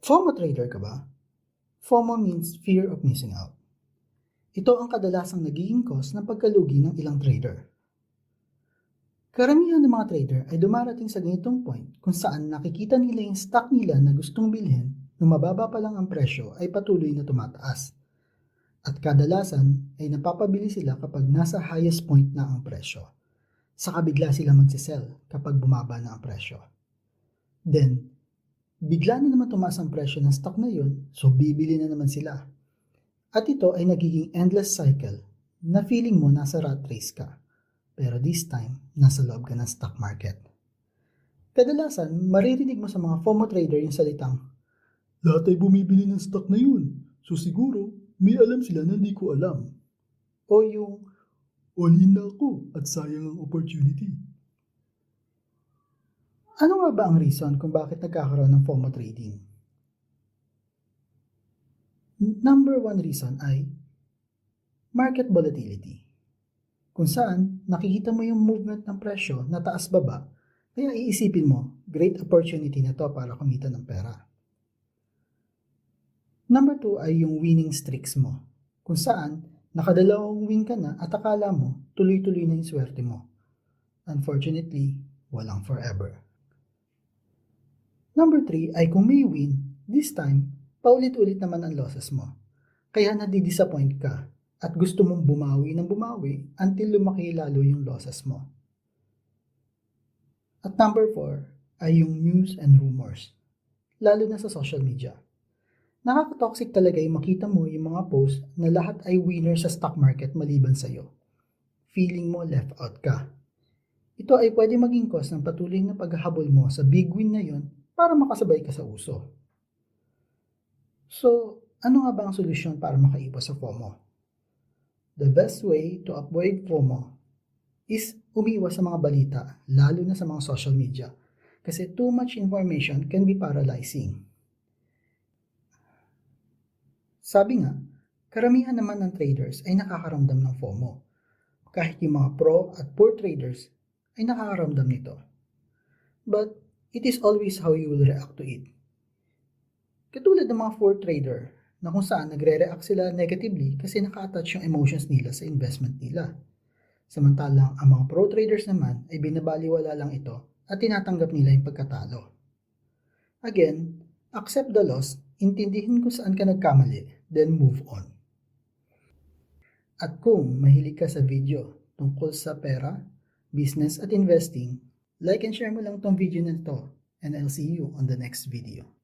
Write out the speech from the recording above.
FOMO trader ka ba? FOMO means fear of missing out. Ito ang kadalasang nagiging cause ng pagkalugi ng ilang trader. Karamihan ng mga trader ay dumarating sa ganitong point kung saan nakikita nila yung stock nila na gustong bilhin nung mababa pa lang ang presyo ay patuloy na tumataas. At kadalasan ay napapabili sila kapag nasa highest point na ang presyo. Saka bigla sila magsisell kapag bumaba na ang presyo. Then, bigla na naman tumaas ang presyo ng stock na yun, so bibili na naman sila. At ito ay nagiging endless cycle na feeling mo nasa rat race ka. Pero this time, nasa loob ka ng stock market. Kadalasan, maririnig mo sa mga FOMO trader yung salitang, lahat ay bumibili ng stock na yun, so siguro may alam sila na hindi ko alam. O yung, all in na ako at sayang ang opportunity. Ano nga ba ang reason kung bakit nagkakaroon ng FOMO trading? Number one reason ay market volatility. Kung saan nakikita mo yung movement ng presyo na taas-baba, kaya iisipin mo, great opportunity na to para kumita ng pera. Number two ay yung winning streaks mo. Kung saan nakadalawang win ka na at akala mo tuloy-tuloy na yung swerte mo. Unfortunately, walang forever. Number 3 ay kung may win, this time, paulit-ulit naman ang losses mo. Kaya nadidisappoint ka at gusto mong bumawi ng bumawi until lumaki lalo yung losses mo. At number 4 ay yung news and rumors, lalo na sa social media. Nakaka-toxic talaga yung makita mo yung mga post na lahat ay winner sa stock market maliban sa'yo. Feeling mo left out ka. Ito ay pwede maging cause ng patuloy na paghahabol mo sa big win na yun para makasabay ka sa uso. So, ano nga ba ang solusyon para makaiwas sa FOMO? The best way to avoid FOMO is umiwas sa mga balita, lalo na sa mga social media, kasi too much information can be paralyzing. Sabi nga, karamihan naman ng traders ay nakakaramdam ng FOMO. Kahit yung mga pro at poor traders ay nakakaramdam nito. But it is always how you will react to it. Katulad ng mga poor trader na kung saan nagre-react sila negatively kasi naka-attach yung emotions nila sa investment nila. Samantalang ang mga pro traders naman ay binabaliwala lang ito at tinatanggap nila yung pagkatalo. Again, accept the loss, intindihin kung saan ka nagkamali, then move on. At kung mahilig ka sa video tungkol sa pera, business at investing, like and share mo lang tong video na ito and I'll see you on the next video.